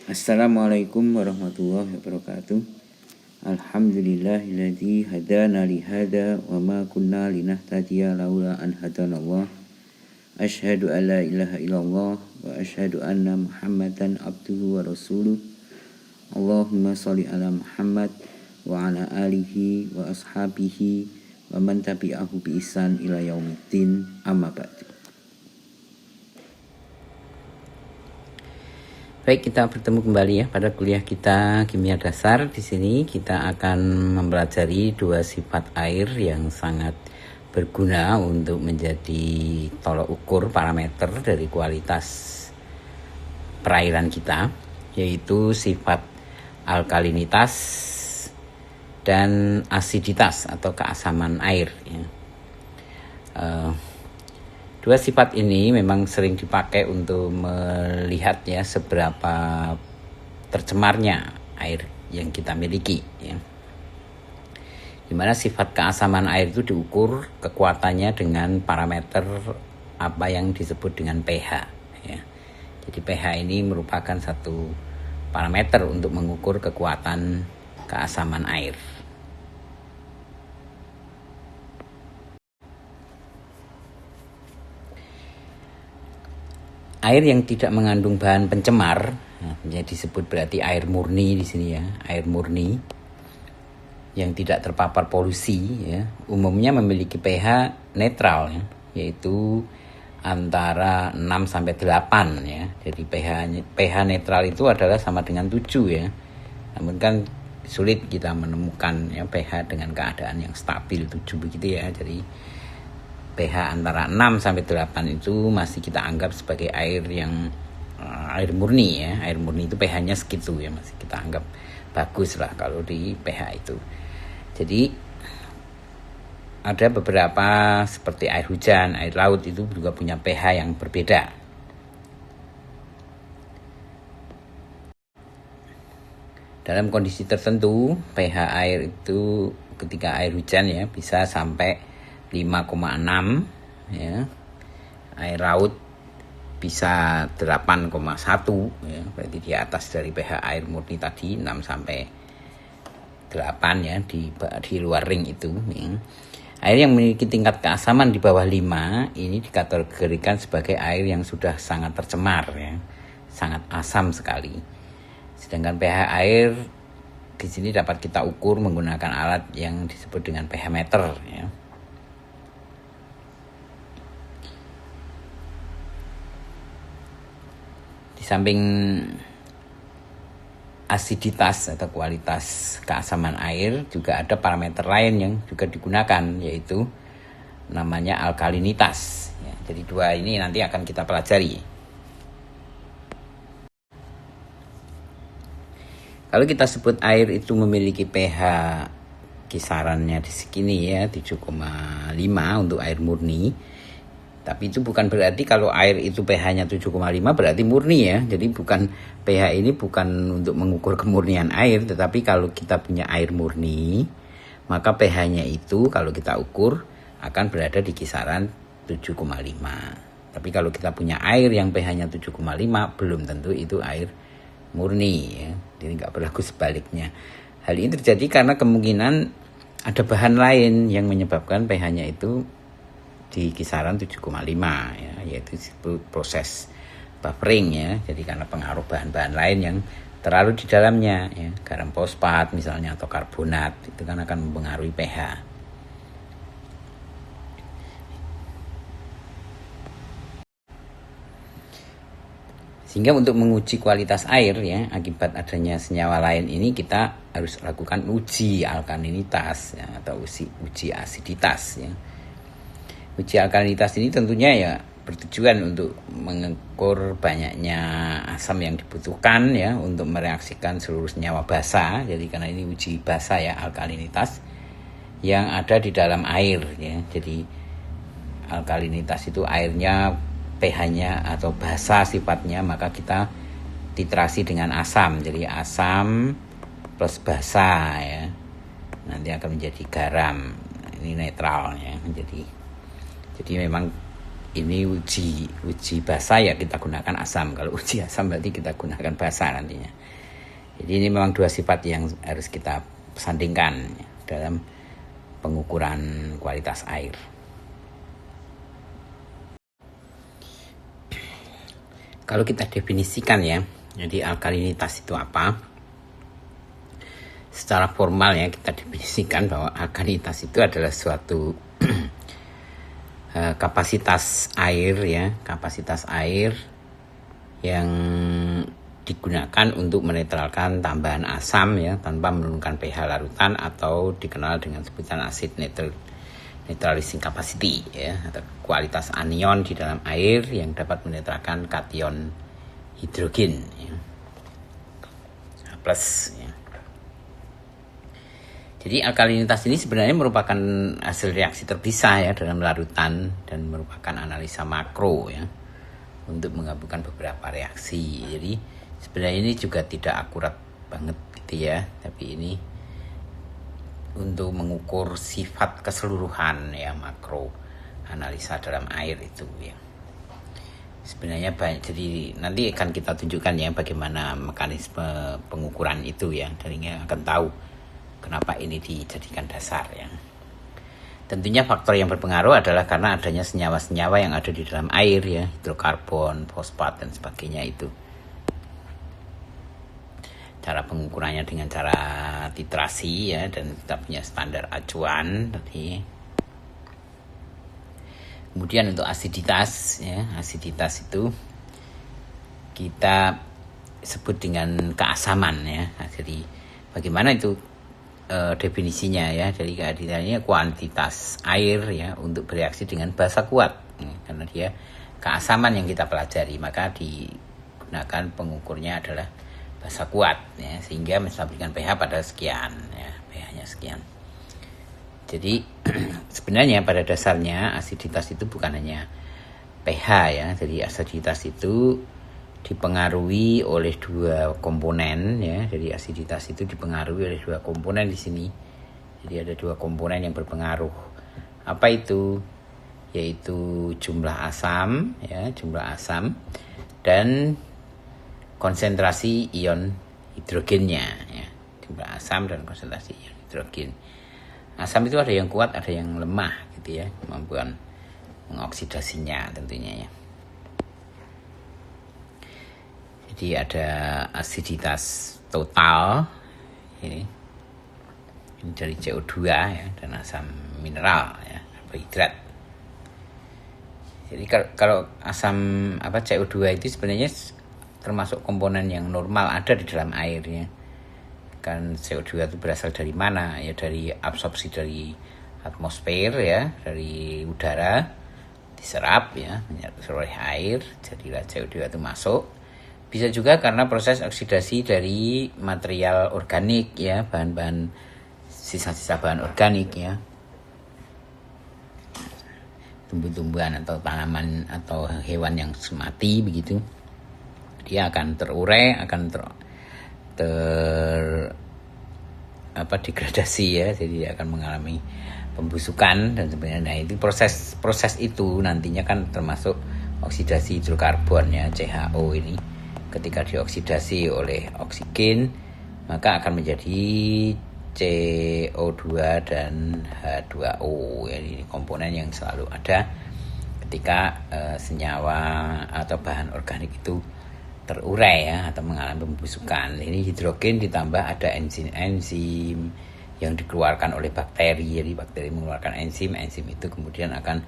Assalamualaikum warahmatullahi wabarakatuh. Alhamdulillahilladzi hadana li hada wa ma kunna linahtadiya laula an hadanallah. Asyhadu an la ilaha illallah wa asyhadu anna Muhammadan abduhu wa rasuluh. Allahumma shalli ala Muhammad wa ala alihi wa ashabihi wa man tabi'ahu bi ihsan ila yaumiddin, amma ba'du. Baik, kita bertemu kembali ya pada kuliah kita kimia dasar. Di sini kita akan mempelajari dua sifat air yang sangat berguna untuk menjadi tolok ukur parameter dari kualitas perairan kita, yaitu sifat alkalinitas dan asiditas atau keasaman air ya. Dua sifat ini memang sering dipakai untuk melihat ya seberapa tercemarnya air yang kita miliki ya. Dimana sifat keasaman air itu diukur kekuatannya dengan parameter apa yang disebut dengan pH ya. Jadi pH ini merupakan satu parameter untuk mengukur kekuatan keasaman air. Air yang tidak mengandung bahan pencemar, ya disebut berarti air murni di sini ya, air murni yang tidak terpapar polusi ya, umumnya memiliki pH netral ya, yaitu antara 6 sampai 8 ya. Jadi pH netral itu adalah sama dengan 7 ya. Namun kan sulit kita menemukan ya pH dengan keadaan yang stabil 7 begitu ya. Jadi pH antara 6 sampai 8 itu masih kita anggap sebagai air yang air murni ya. Air murni itu pH-nya segitu ya, masih kita anggap bagus lah kalau di pH itu. Jadi ada beberapa seperti air hujan, air laut itu juga punya pH yang berbeda. Dalam kondisi tertentu pH air itu ketika air hujan ya bisa sampai 5,6 ya. Air laut bisa 8,1 ya, berarti di atas dari pH air murni tadi 6 sampai 8 ya, di luar ring itu ya. Air yang memiliki tingkat keasaman di bawah 5 ini dikategorikan sebagai air yang sudah sangat tercemar ya, sangat asam sekali. Sedangkan pH air di sini dapat kita ukur menggunakan alat yang disebut dengan pH meter ya. Di samping asiditas atau kualitas keasaman air juga ada parameter lain yang juga digunakan, yaitu namanya alkalinitas ya. Jadi dua ini nanti akan kita pelajari. Kalau kita sebut air itu memiliki pH kisarannya di segini ya, 7,5 untuk air murni. Tapi itu bukan berarti kalau air itu pH-nya 7,5 berarti murni ya. Jadi pH ini bukan untuk mengukur kemurnian air, tetapi kalau kita punya air murni, maka pH-nya itu kalau kita ukur akan berada di kisaran 7,5. Tapi kalau kita punya air yang pH-nya 7,5 belum tentu itu air murni ya. Jadi nggak berlaku sebaliknya. Hal ini terjadi karena kemungkinan ada bahan lain yang menyebabkan pH-nya itu di kisaran 7,5 ya, yaitu proses buffering ya. Jadi karena pengaruh bahan-bahan lain yang terlalu di dalamnya ya, garam fosfat misalnya atau karbonat, itu kan akan mempengaruhi pH. Sehingga untuk menguji kualitas air ya akibat adanya senyawa lain ini, kita harus lakukan uji alkalinitas ya, atau uji asiditas ya. Uji alkalinitas ini tentunya ya bertujuan untuk mengukur banyaknya asam yang dibutuhkan ya untuk mereaksikan seluruh senyawa basa. Jadi karena ini uji basa ya, alkalinitas yang ada di dalam air ya. Jadi alkalinitas itu airnya pH-nya atau basa sifatnya, maka kita titrasi dengan asam. Jadi asam plus basa ya, nanti akan menjadi garam. Ini netral ya. Jadi memang ini uji basa ya kita gunakan asam. Kalau uji asam berarti kita gunakan basa nantinya. Jadi ini memang dua sifat yang harus kita sandingkan dalam pengukuran kualitas air. Kalau kita definisikan ya, jadi alkalinitas itu apa? Secara formal ya kita definisikan bahwa alkalinitas itu adalah suatu kapasitas air ya, kapasitas air yang digunakan untuk menetralkan tambahan asam ya tanpa menurunkan pH larutan atau dikenal dengan sebutan acid neutralizing capacity ya, atau kualitas anion di dalam air yang dapat menetralkan kation hidrogen ya. Plus ya. Jadi alkalinitas ini sebenarnya merupakan hasil reaksi terpisah ya dalam larutan dan merupakan analisa makro ya untuk menggabungkan beberapa reaksi. Jadi sebenarnya ini juga tidak akurat banget gitu ya, tapi ini untuk mengukur sifat keseluruhan ya makro analisa dalam air itu ya. Sebenarnya banyak, jadi nanti akan kita tunjukkan ya bagaimana mekanisme pengukuran itu ya, dan ini akan tahu kenapa ini dijadikan dasar ya. Tentunya faktor yang berpengaruh adalah karena adanya senyawa-senyawa yang ada di dalam air ya, hidrokarbon, fosfat dan sebagainya itu. Cara pengukurannya dengan cara titrasi ya, dan kita punya standar acuan tadi. Kemudian untuk asiditas ya, asiditas itu kita sebut dengan keasaman ya. Jadi bagaimana itu definisinya ya, dari keadilannya kuantitas air ya untuk bereaksi dengan basa kuat karena dia keasaman yang kita pelajari, maka digunakan pengukurnya adalah basa kuat ya, sehingga menstabilkan pH pada sekian ya, pH-nya sekian. Jadi sebenarnya pada dasarnya asiditas itu bukan hanya pH ya, jadi asiditas itu dipengaruhi oleh dua komponen ya. Jadi asiditas itu dipengaruhi oleh dua komponen di sini. Jadi ada dua komponen yang berpengaruh. Apa itu? Yaitu jumlah asam ya, jumlah asam dan konsentrasi ion hidrogennya ya. Jumlah asam dan konsentrasi ion hidrogen. Asam itu ada yang kuat, ada yang lemah gitu ya, kemampuan mengoksidasinya tentunya ya. Jadi ada asiditas total ini dari CO2 ya, dan asam mineral ya, karbohidrat. Jadi kalau asam CO2 itu sebenarnya termasuk komponen yang normal ada di dalam air ya. Kan CO2 itu berasal dari mana? Ya dari absorpsi dari atmosfer ya, dari udara diserap ya, oleh air, jadilah CO2 itu masuk. Bisa juga karena proses oksidasi dari material organik ya, bahan-bahan sisa-sisa bahan organik ya, tumbuh-tumbuhan atau tanaman atau hewan yang mati begitu, dia akan terurai, akan degradasi ya, jadi dia akan mengalami pembusukan dan sebagainya. Nah itu proses itu nantinya kan termasuk oksidasi hidrokarbon ya, CHO ini. Ketika dioksidasi oleh oksigen maka akan menjadi CO2 dan H2O ya, ini komponen yang selalu ada ketika senyawa atau bahan organik itu terurai ya, atau mengalami pembusukan. Ini hidrogen ditambah ada enzim-enzim yang dikeluarkan oleh bakteri. Jadi bakteri mengeluarkan enzim itu kemudian akan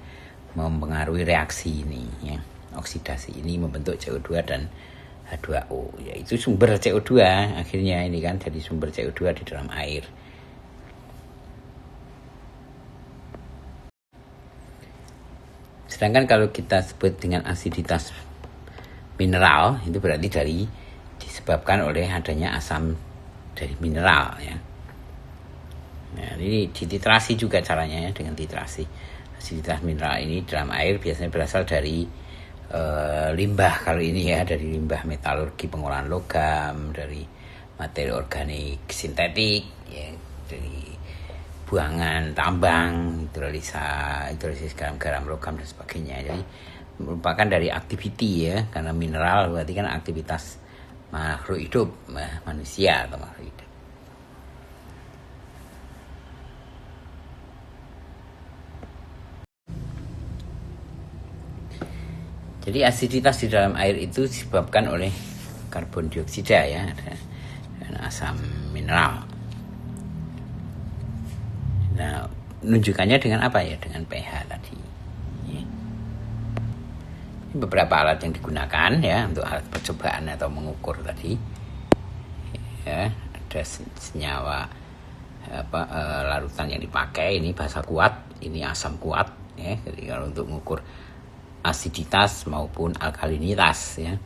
mempengaruhi reaksi ini ya, oksidasi ini membentuk CO2 dan H2O ya, itu sumber CO2 akhirnya ini kan, jadi sumber CO2 di dalam air. Sedangkan kalau kita sebut dengan asiditas mineral itu berarti disebabkan oleh adanya asam dari mineral ya. Nah, ini dititrasi juga caranya ya, dengan titrasi. Asiditas mineral ini dalam air biasanya berasal dari limbah, kalau ini ya dari limbah metalurgi pengolahan logam, dari materi organik sintetik ya, dari buangan tambang, hidrolisis garam logam dan sebagainya. Jadi merupakan dari activity ya, karena mineral berarti kan aktivitas makhluk hidup, manusia atau makhluk hidup. Jadi asiditas di dalam air itu disebabkan oleh karbon dioksida ya, dan asam mineral. Nah, menunjukkannya dengan apa ya? Dengan pH tadi. Ya. Beberapa alat yang digunakan ya untuk alat percobaan atau mengukur tadi. Ya, ada senyawa larutan yang dipakai, ini basa kuat, ini asam kuat ya. Jadi kalau untuk mengukur asiditas maupun alkalinitas ya.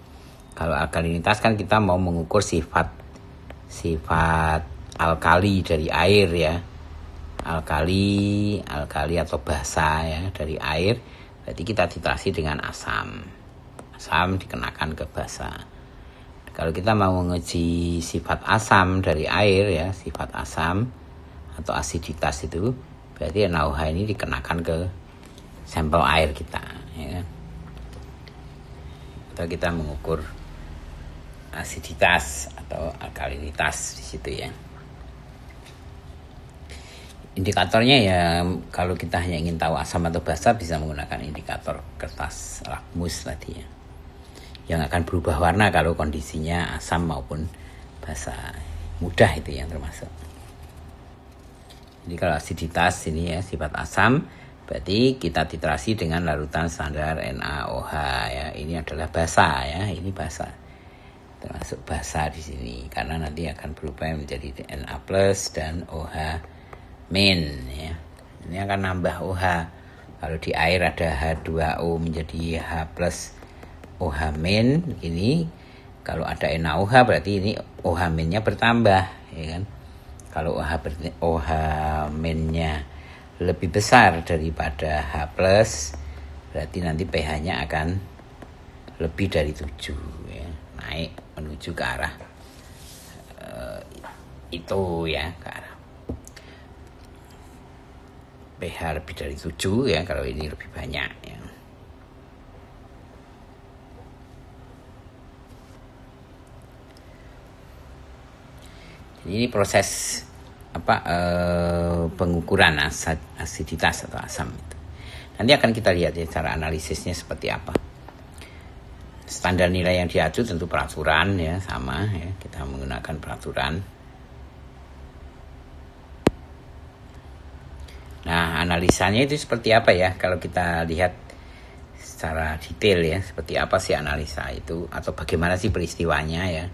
Kalau alkalinitas kan kita mau mengukur sifat alkali dari air ya. Alkali atau basa ya dari air, berarti kita titrasi dengan asam. Asam dikenakan ke basa. Kalau kita mau menguji sifat asam dari air ya, sifat asam atau asiditas itu, berarti NaOH ini dikenakan ke sampel air kita ya. Atau kita mengukur asiditas atau alkalinitas di situ ya. Indikatornya ya, kalau kita hanya ingin tahu asam atau basa bisa menggunakan indikator kertas lakmus tadi ya, yang akan berubah warna kalau kondisinya asam maupun basa, mudah itu yang termasuk. Jadi kalau asiditas ini ya sifat asam, berarti kita titrasi dengan larutan standar NaOH ya. Ini adalah basa ya, ini basa. Termasuk basa di sini karena nanti akan berubah menjadi Na+ dan OH min ya. Ini akan nambah OH. Kalau di air ada H2O menjadi H+ OH min, ini kalau ada NaOH berarti ini OH minnya bertambah ya kan. Kalau OH minnya lebih besar daripada H+, berarti nanti pH-nya akan lebih dari 7 ya, naik menuju ke arah itu ya, ke arah pH lebih dari 7 ya, kalau ini lebih banyak ya. Jadi ini proses pengukuran asiditas atau asam itu. Nanti akan kita lihat ya cara analisisnya seperti apa. Standar nilai yang diacu tentu peraturan ya, sama ya, kita menggunakan peraturan. Nah, analisanya itu seperti apa ya? Kalau kita lihat secara detail ya, seperti apa sih analisa itu atau bagaimana sih peristiwanya ya?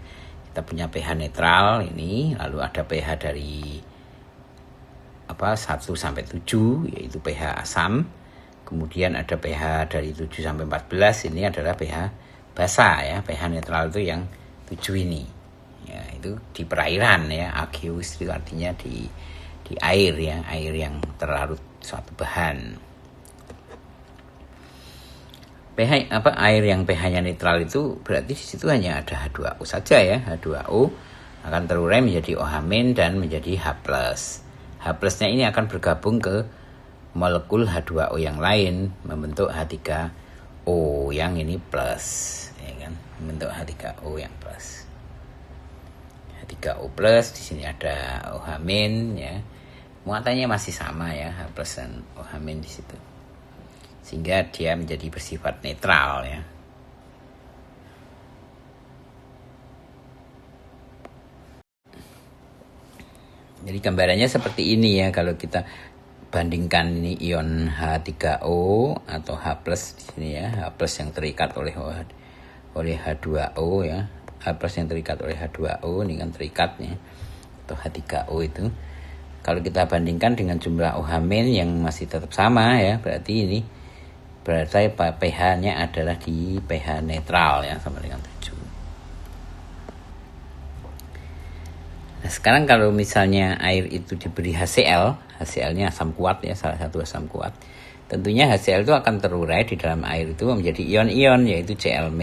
Kita punya pH netral ini, lalu ada pH dari 1 sampai 7 yaitu pH asam. Kemudian ada pH dari 7 sampai 14, ini adalah pH basa ya. pH netral itu yang 7 ini. Ya, itu di perairan ya, aqueous itu artinya di air ya, air yang terlarut suatu bahan. Air yang pH-nya netral itu berarti di situ hanya ada H2O saja ya. H2O akan terurai menjadi OH- dan menjadi H+. H+-nya ini akan bergabung ke molekul H2O yang lain membentuk H3O yang ini plus ya kan, membentuk H3O yang plus. H3O plus di sini ada OH- ya. Muatannya masih sama ya, H+ dan OH- di situ. Sehingga dia menjadi bersifat netral ya. Jadi gambarannya seperti ini ya, kalau kita bandingkan ini ion H3O atau H+ di sini ya, H+ yang terikat oleh H2O ya. H+ yang terikat oleh H2O ini kan terikatnya, atau H3O itu. Kalau kita bandingkan dengan jumlah OH- yang masih tetap sama ya, berarti ini berarti pH-nya adalah di pH netral ya, sama dengan 7. Nah, sekarang kalau misalnya air itu diberi HCl, HCl-nya asam kuat ya, salah satu asam kuat. Tentunya HCl itu akan terurai di dalam air itu menjadi ion-ion yaitu Cl-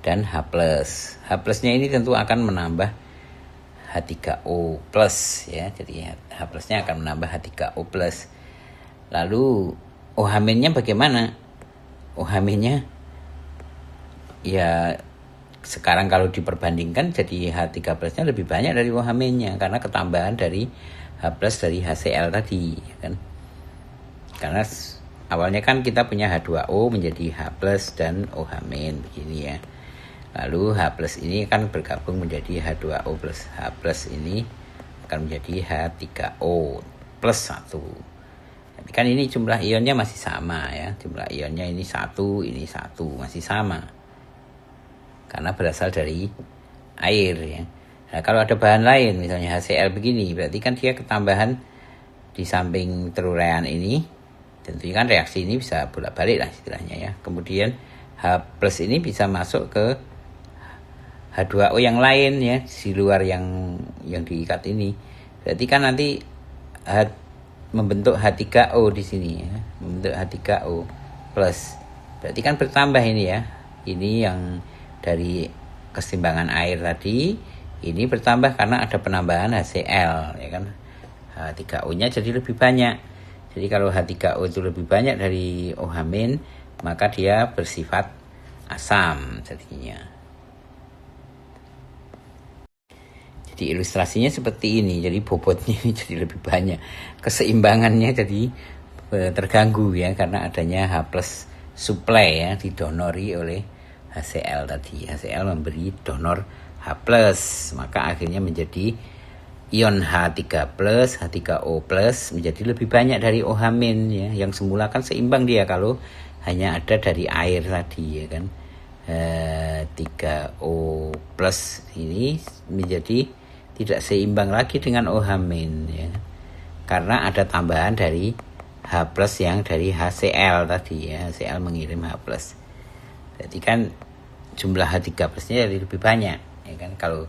dan H+. H+-nya ini tentu akan menambah H3O plus ya, jadi H+-nya akan menambah H3O plus. Lalu OH-nya bagaimana? OH-nya ya sekarang kalau diperbandingkan jadi H3+ nya lebih banyak dari OH-nya karena ketambahan dari H+ dari HCl tadi, ya kan. Karena awalnya kan kita punya H2O menjadi H+ dan OH- begini ya. Lalu H+ ini kan bergabung menjadi H2O plus H+ ini akan menjadi H3O plus 1. Tapi kan ini jumlah ionnya masih sama ya. Jumlah ionnya ini 1, ini 1, masih sama. Karena berasal dari air ya. Nah, kalau ada bahan lain misalnya HCl begini, berarti kan dia ketambahan di samping teruraian ini. Tentunya kan reaksi ini bisa bolak-balik lah istilahnya ya. Kemudian H+ ini bisa masuk ke H2O yang lain ya, di luar yang diikat ini. Berarti kan nanti membentuk H3O di sini ya, membentuk H3O plus. Berarti kan bertambah ini ya. Ini yang dari keseimbangan air tadi, ini bertambah karena ada penambahan HCl ya kan. H3O-nya jadi lebih banyak. Jadi kalau H3O itu lebih banyak dari OH-, maka dia bersifat asam jadinya. Jadi ilustrasinya seperti ini. Jadi bobotnya ini jadi lebih banyak. Keseimbangannya jadi terganggu ya karena adanya H+ supply ya, didonori oleh HCl tadi. HCl memberi donor H+, maka akhirnya menjadi ion H3+, H3O+, menjadi lebih banyak dari OH- ya. Yang semula kan seimbang dia kalau hanya ada dari air tadi ya kan. H3O+ ini menjadi tidak seimbang lagi dengan OH- ya. Karena ada tambahan dari H+ yang dari HCl tadi ya. HCl mengirim H+. Berarti kan jumlah H3+-nya jadi lebih banyak ya kan. Kalau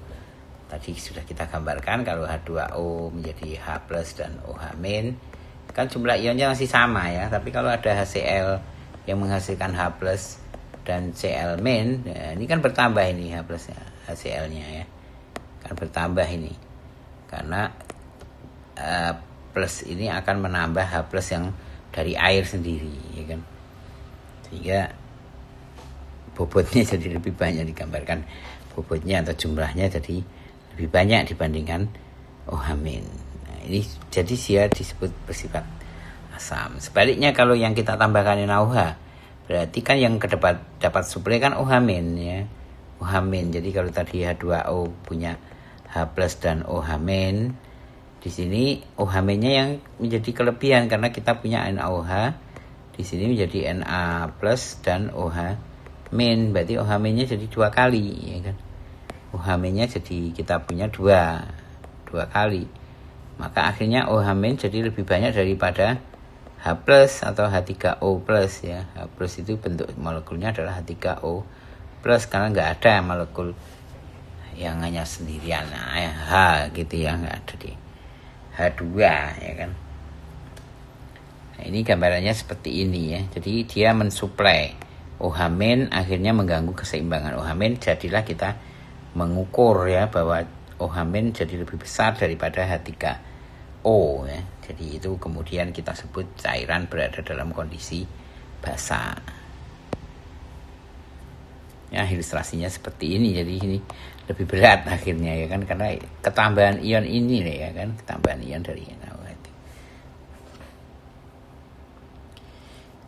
tadi sudah kita gambarkan kalau H2O menjadi H+ dan OH- kan jumlah ionnya masih sama ya. Tapi kalau ada HCl yang menghasilkan H+ dan Cl-, ya, ini kan bertambah ini H+-nya, HCl-nya ya. Kan bertambah ini. Karena plus ini akan menambah H+ yang dari air sendiri ya kan. Sehingga bobotnya jadi lebih banyak, digambarkan bobotnya atau jumlahnya jadi lebih banyak dibandingkan OH-. Nah, ini jadi dia disebut bersifat asam. Sebaliknya kalau yang kita tambahkan NaOH, berarti kan yang dapat suplai kan OH- ya. OH-. Jadi kalau tadi H2O punya H+ dan OH-, di sini OH-nya yang menjadi kelebihan karena kita punya NaOH. Di sini menjadi Na+ dan OH-. Berarti OH-nya jadi 2 kali ya kan. OH-nya jadi kita punya 2 kali. Maka akhirnya OH- jadi lebih banyak daripada H+ atau H3O+ ya. H+ itu bentuk molekulnya adalah H3O+ karena nggak ada molekul yang hanya sendirian. Nah, H gitu ya, nggak ada di H2 ya kan. Nah, ini gambarannya seperti ini ya. Jadi dia mensuplai OH- akhirnya mengganggu keseimbangan OH-, jadilah kita mengukur ya bahwa OH- jadi lebih besar daripada H3O ya. Jadi itu kemudian kita sebut cairan berada dalam kondisi basah. Ya, ilustrasinya seperti ini. Jadi ini lebih berat akhirnya ya kan, karena ketambahan ion ini ya kan, ketambahan ion dari NaOH itu.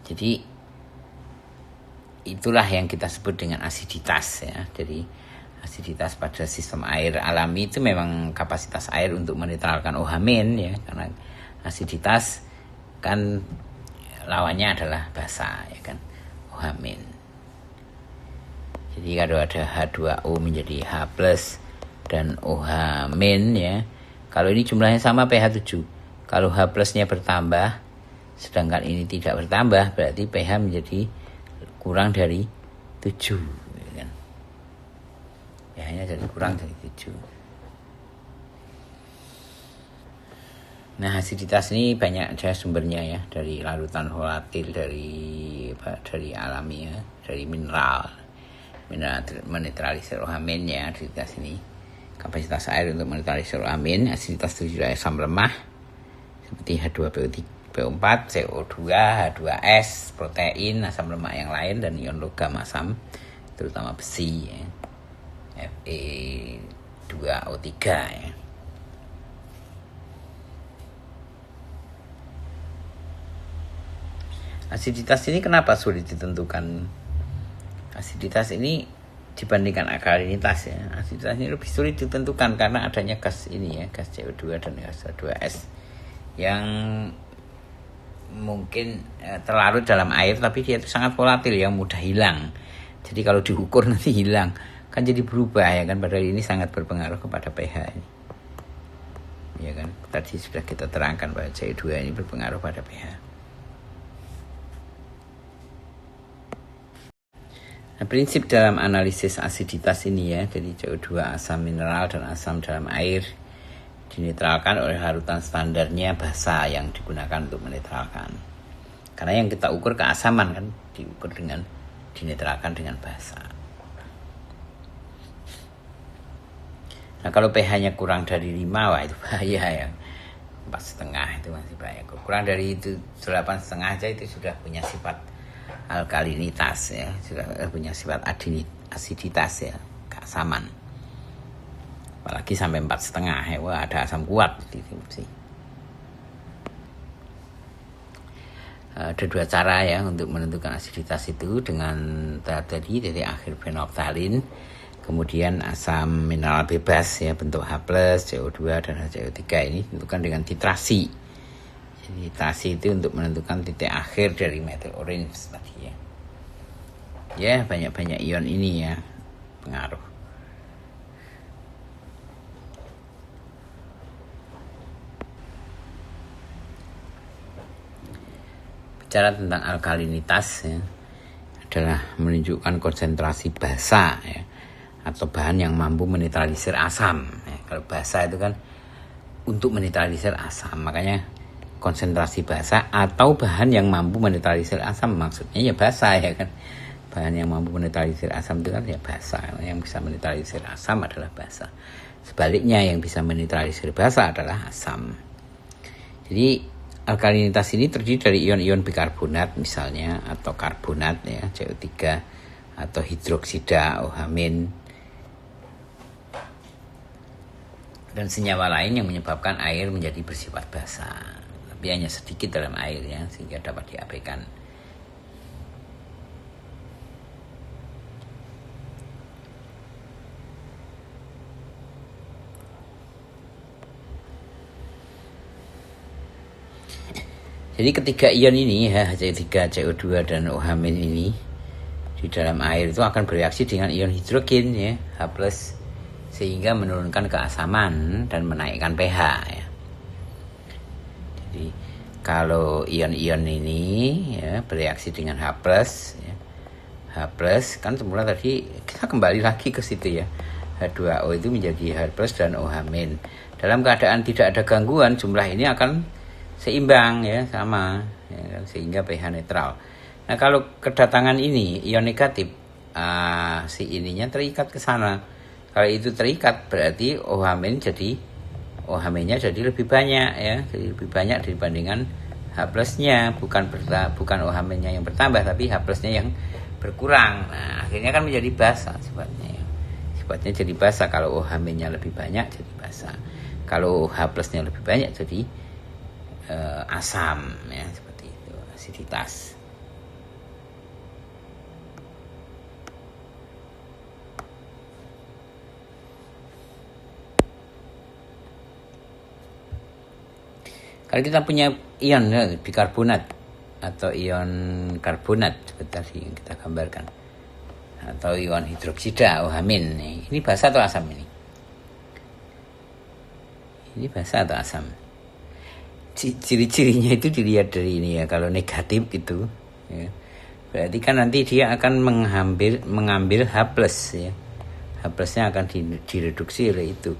Jadi itulah yang kita sebut dengan asiditas ya. Jadi asiditas pada sistem air alami itu memang kapasitas air untuk menetralkan OH- ya, karena asiditas kan lawannya adalah basa ya kan, OH-. Jadi kalau ada H2O menjadi H+ dan OH- ya. Kalau ini jumlahnya sama pH 7. Kalau H+-nya bertambah sedangkan ini tidak bertambah, berarti pH menjadi kurang dari 7 ya kan. pH-nya jadi kurang dari 7. Nah, asiditas ini banyak aja sumbernya ya, dari larutan volatil, dari alami ya, dari mineral menetralisir OH- ya. Asiditas ini kapasitas air untuk menetralisir OH-. Asiditas itu juga asam lemah seperti H2PO4, CO2, H2S, protein, asam lemak yang lain, dan ion logam asam terutama besi ya. Fe2O3 ya. Asiditas ini kenapa sulit ditentukan? Asiditas ini dibandingkan alkalinitas ya, asiditas ini lebih sulit ditentukan karena adanya gas ini ya, gas CO2 dan gas H2S yang mungkin terlarut dalam air, tapi dia itu sangat volatil ya, mudah hilang. Jadi kalau diukur nanti hilang, kan jadi berubah ya kan, padahal ini sangat berpengaruh kepada pH ini. Ya kan, tadi sudah kita terangkan bahwa CO2 ini berpengaruh pada pH. Nah, prinsip dalam analisis asiditas ini ya, jadi CO2 asam mineral dan asam dalam air dinetralkan oleh larutan standarnya basa yang digunakan untuk menetralkan. Karena yang kita ukur keasaman kan diukur dengan dinetralkan dengan basa. Nah kalau pH-nya kurang dari 5, wah itu bahaya ya. 4,5 itu masih bahaya. Kurang dari itu 8,5 aja itu sudah punya sifat alkalinitas ya, sudah punya sifat asiditas ya, keasaman. Apalagi sampai 4,5 ya, wah ada asam kuat di sini. Ada dua cara ya untuk menentukan asiditas itu, dengan tadi titik akhir fenolftalin, kemudian asam mineral bebas ya bentuk H+, CO2 dan HCO3 ini ditentukan dengan titrasi. Jadi titrasi itu untuk menentukan titik akhir dari methyl orange tadi ya. Ya banyak-banyak ion ini ya pengaruh. Bicara tentang alkalinitas ya, adalah menunjukkan konsentrasi basa ya, atau bahan yang mampu menetralisir asam ya. Kalau basa itu kan untuk menetralisir asam, makanya konsentrasi basa atau bahan yang mampu menetralisir asam, maksudnya ya basa ya kan. Bahan yang mampu menetralisir asam itu kan ya basa, yang bisa menetralisir asam adalah basa. Sebaliknya yang bisa menetralisir basa adalah asam. Jadi alkalinitas ini terdiri dari ion-ion bikarbonat misalnya, atau karbonat ya, CO3, atau hidroksida OH-, dan senyawa lain yang menyebabkan air menjadi bersifat basa, tapi hanya sedikit dalam air ya, sehingga dapat diabaikan. Jadi ketiga ion ini ya, H3, CO2 dan OH- ini di dalam air itu akan bereaksi dengan ion hidrogen ya, H+, sehingga menurunkan keasaman dan menaikkan pH ya. Jadi kalau ion-ion ini ya bereaksi dengan H+, ya, H+ kan semula tadi kita kembali lagi ke situ ya, H2O itu menjadi H+ dan OH-. Dalam keadaan tidak ada gangguan, jumlah ini akan seimbang ya, sama ya, sehingga pH netral. Nah kalau kedatangan ini ion negatif, si ininya terikat ke sana. Kalau itu terikat berarti OH- jadi OH-nya jadi lebih banyak ya, jadi lebih banyak dibandingkan H+-nya, bukan OH-nya yang bertambah tapi H+-nya yang berkurang. Nah akhirnya kan menjadi basa sifatnya ya. Sifatnya jadi basa kalau OH-nya lebih banyak jadi basa. Kalau H+-nya lebih banyak jadi asam ya, seperti itu, asiditas. Kalau kita punya ion ya, bikarbonat atau ion karbonat seperti yang kita gambarkan, atau ion hidroksida OH-, ini basa atau asam ini? Ini basa atau asam? Ciri-cirinya itu dilihat dari ini ya. Kalau negatif itu ya, berarti kan nanti dia akan mengambil H+ ya. H+-nya akan direduksi oleh itu.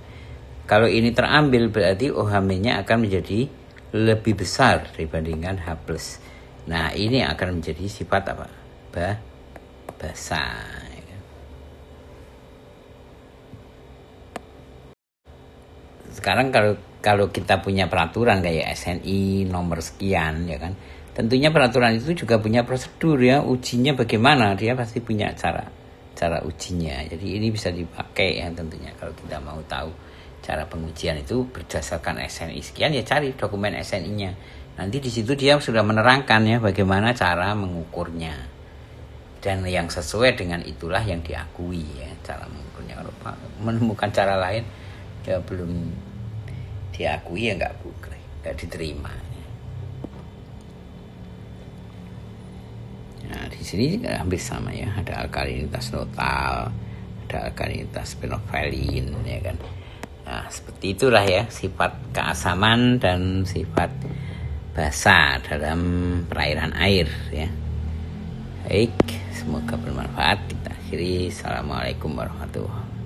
Kalau ini terambil berarti OH-nya akan menjadi lebih besar dibandingkan H+. Nah ini akan menjadi sifat apa? Basa ya. Sekarang kalau kita punya peraturan kayak SNI nomor sekian ya kan, tentunya peraturan itu juga punya prosedur ya, ujinya bagaimana, dia pasti punya cara ujinya. Jadi ini bisa dipakai ya tentunya kalau kita mau tahu cara pengujian itu berdasarkan SNI sekian, ya cari dokumen SNI-nya. Nanti di situ dia sudah menerangkan ya bagaimana cara mengukurnya. Dan yang sesuai dengan itulah yang diakui ya cara mengukurnya. Kalau menemukan cara lain ya belum diakui ya nggak diterima. Nah, di sini hampir sama ya, ada alkalinitas total, ada alkalinitas phenolphthalein ya kan. Nah, seperti itulah ya sifat keasaman dan sifat basa dalam perairan air ya. Baik, semoga bermanfaat. Kita akhiri. Assalamualaikum warahmatullahi wabarakatuh.